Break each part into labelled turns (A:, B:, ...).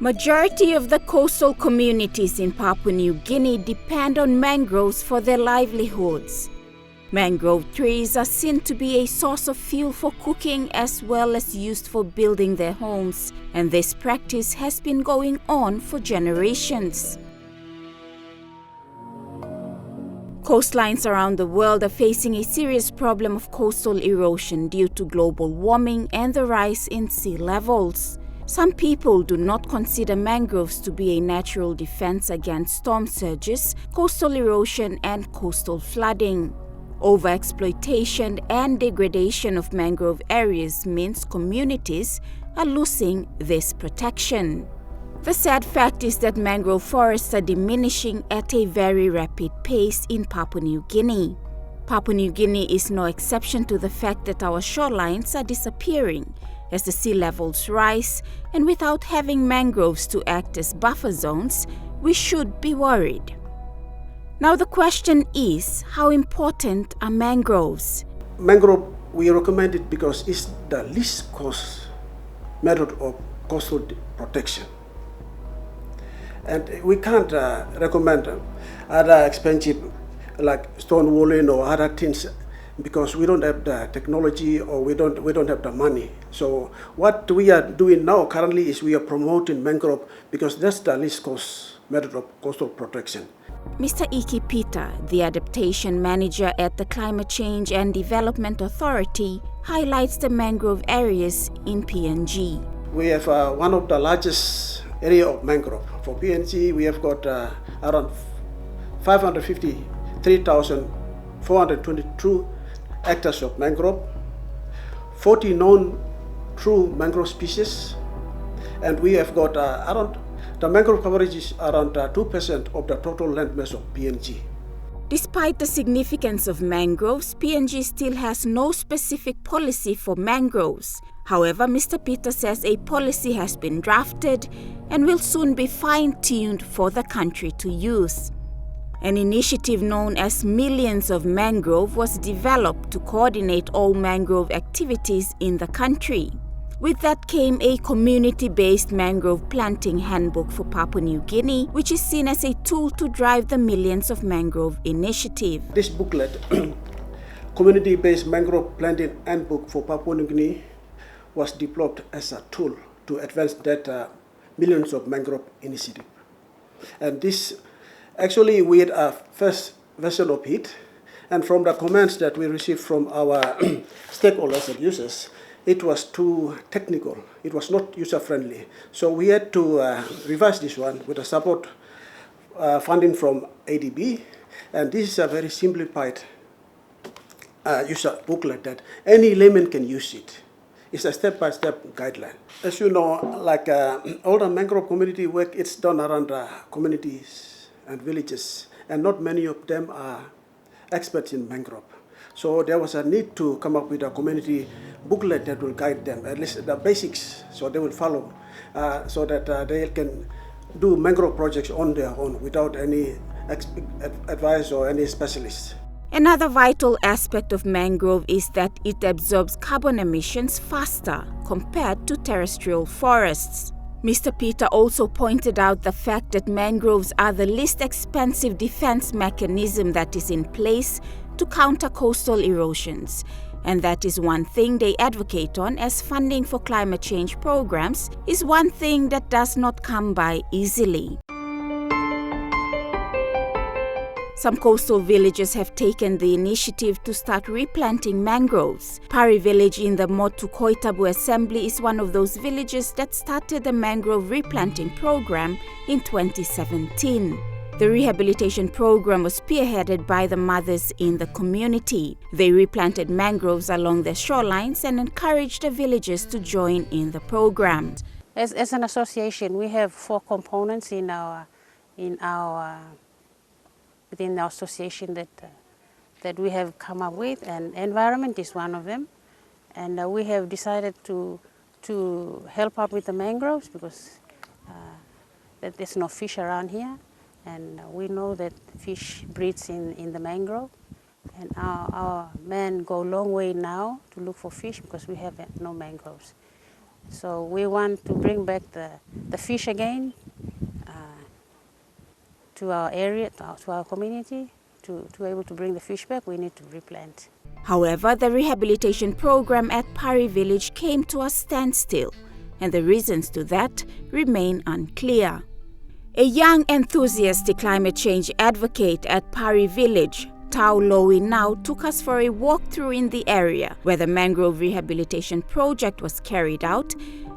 A: Majority of the coastal communities in Papua New Guinea depend on mangroves for their livelihoods. Mangrove trees are seen to be a source of fuel for cooking as well as used for building their homes, and this practice has been going on for generations. Coastlines around the world are facing a serious problem of coastal erosion due to global warming and the rise in sea levels. Some people do not consider mangroves to be a natural defense against storm surges, coastal erosion, and coastal flooding. Overexploitation and degradation of mangrove areas means communities are losing this protection. The sad fact is that mangrove forests are diminishing at a very rapid pace in Papua New Guinea. Papua New Guinea is no exception to the fact that our shorelines are disappearing as the sea levels rise, and without having mangroves to act as buffer zones, we should be worried. Now the question is, how important are mangroves?
B: Mangrove, we recommend it because it's the least cost method of coastal protection. And we can't recommend other expensive like stone walling or other things because we don't have the technology or we don't have the money. So what we are doing now currently is we are promoting mangrove because that's the least cost method of coastal protection.
A: Mr. Iki Peter, the adaptation manager at the Climate Change and Development Authority, highlights the mangrove areas in PNG.
B: We have one of the largest area of mangrove. For PNG, we have got around 553,422 hectares of mangrove, 40 known true mangrove species, and we have got around the mangrove coverage is around 2% of the total land mass of PNG.
A: Despite the significance of mangroves, PNG still has no specific policy for mangroves. However, Mr. Peter says a policy has been drafted and will soon be fine-tuned for the country to use. An initiative known as Millions of Mangrove was developed to coordinate all mangrove activities in the country. With that came a community-based mangrove planting handbook for Papua New Guinea, which is seen as a tool to drive the Millions of Mangrove initiative.
B: This booklet, community-based mangrove planting handbook for Papua New Guinea, was developed as a tool to advance that Millions of Mangrove initiative. And this, actually we had a first version of it, and from the comments that we received from our stakeholders and users, it was too technical. It was not user-friendly. So we had to revise this one with the support funding from ADB. And this is a very simplified user booklet that any layman can use it. It's a step-by-step guideline. As you know, like all the mangrove community work, it's done around communities and villages. And not many of them are experts in mangrove. So there was a need to come up with a community booklet that will guide them, at least the basics, so they will follow, so that they can do mangrove projects on their own without any advice or any specialists.
A: Another vital aspect of mangrove is that it absorbs carbon emissions faster compared to terrestrial forests. Mr. Peter also pointed out the fact that mangroves are the least expensive defense mechanism that is in place to counter coastal erosions, and that is one thing they advocate on, as funding for climate change programs is one thing that does not come by easily. Some coastal villages have taken the initiative to start replanting mangroves. Pari village in the Motu Koitabu Assembly is one of those villages that started the mangrove replanting program in 2017. The rehabilitation program was spearheaded by the mothers in the community. They replanted mangroves along their shorelines and encouraged the villagers to join in the program.
C: As an association, we have 4 components within our association that we have come up with, and environment is one of them. And we have decided to help out with the mangroves because that there's no fish around here. And we know that fish breeds in the mangrove. And our men go a long way now to look for fish because we have no mangroves. So we want to bring back the fish again to our area, to our community. To be able to bring the fish back, we need to replant.
A: However, the rehabilitation program at Pari village came to a standstill, and the reasons to that remain unclear. A young, enthusiastic climate change advocate at Pari village, Tau Lowi, now took us for a walkthrough in the area where the mangrove rehabilitation project was carried out,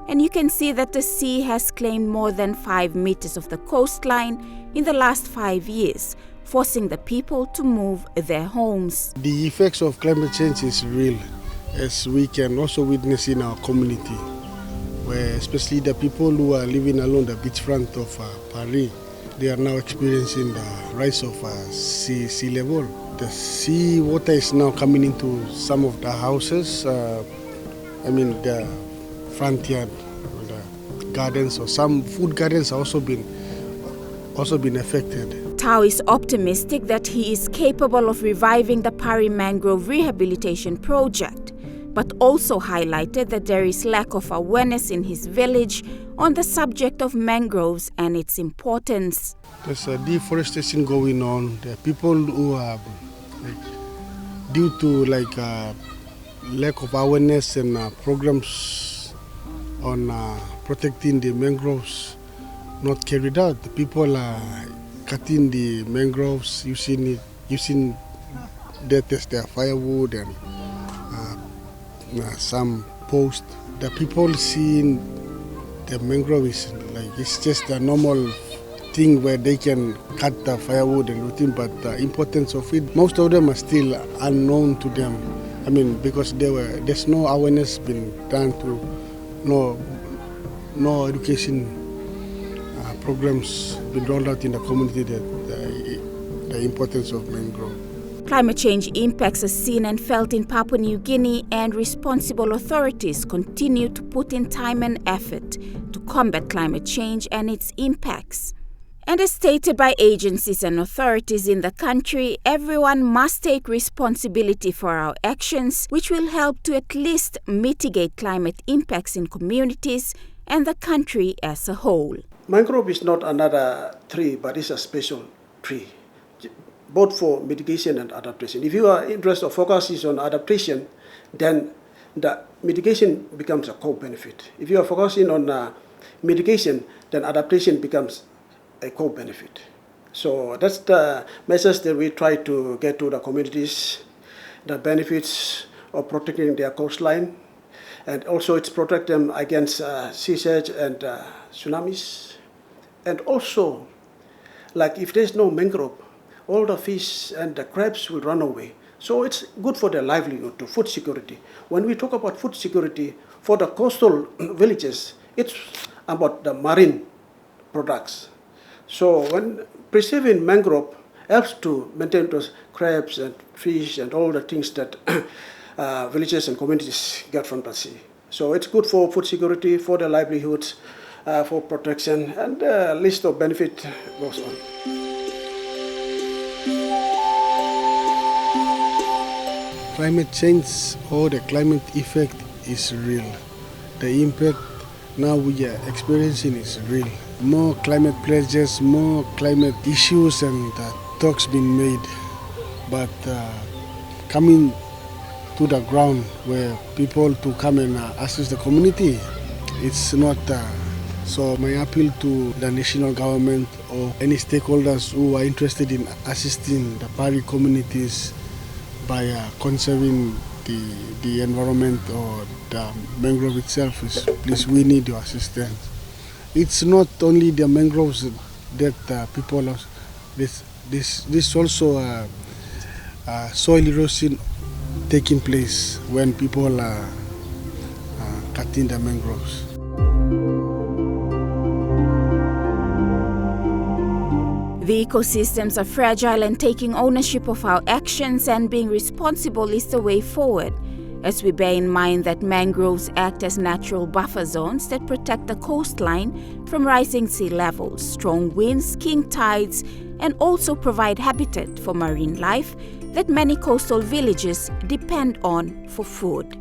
A: and you can see that the sea has claimed more than 5 meters of the coastline in the last 5 years, forcing the people to move their homes.
D: The effects of climate change is real, as we can also witness in our community, where especially the people who are living along the beachfront of Pari, they are now experiencing the rise of sea level. The sea water is now coming into some of the houses, the front yard, the gardens, or some food gardens are also been affected.
A: Tau is optimistic that he is capable of reviving the Pari mangrove rehabilitation project, but also highlighted that there is lack of awareness in his village on the subject of mangroves and its importance.
D: There's a deforestation going on. There are people who are, due to lack of awareness and programs on protecting the mangroves not carried out. The people are cutting the mangroves, using that as their firewood and some post. The people seeing the mangrove is it's just a normal thing where they can cut the firewood and everything, but the importance of it, most of them are still unknown to them. Because there's no awareness been done to no education programs been rolled out in the community that the importance of mangrove.
A: Climate change impacts are seen and felt in Papua New Guinea, and responsible authorities continue to put in time and effort to combat climate change and its impacts. And as stated by agencies and authorities in the country, everyone must take responsibility for our actions, which will help to at least mitigate climate impacts in communities and the country as a whole.
B: Mangrove is not another tree, but it's a special tree, both for mitigation and adaptation. If you are interested or focus on adaptation, then the mitigation becomes a co-benefit. If you are focusing on mitigation, then adaptation becomes a co-benefit. So that's the message that we try to get to the communities, the benefits of protecting their coastline, and also it's protect them against sea surge and tsunamis. And also, if there's no mangrove, all the fish and the crabs will run away. So it's good for their livelihood, to food security. When we talk about food security for the coastal villages, it's about the marine products. So when preserving mangrove helps to maintain those crabs and fish and all the things that villages and communities get from the sea. So it's good for food security, for their livelihoods, for protection, and the list of benefit goes on.
D: Climate change or the climate effect is real. The impact now we are experiencing is real. More climate pledges, more climate issues and talks being made. But coming to the ground where people to come and assist the community, it's not. So my appeal to the national government or any stakeholders who are interested in assisting the Pari communities by conserving the environment or the mangrove itself is, please, we need your assistance. It's not only the mangroves that people are, this also soil erosion taking place when people are cutting the mangroves.
A: The ecosystems are fragile, and taking ownership of our actions and being responsible is the way forward, as we bear in mind that mangroves act as natural buffer zones that protect the coastline from rising sea levels, strong winds, king tides, and also provide habitat for marine life that many coastal villages depend on for food.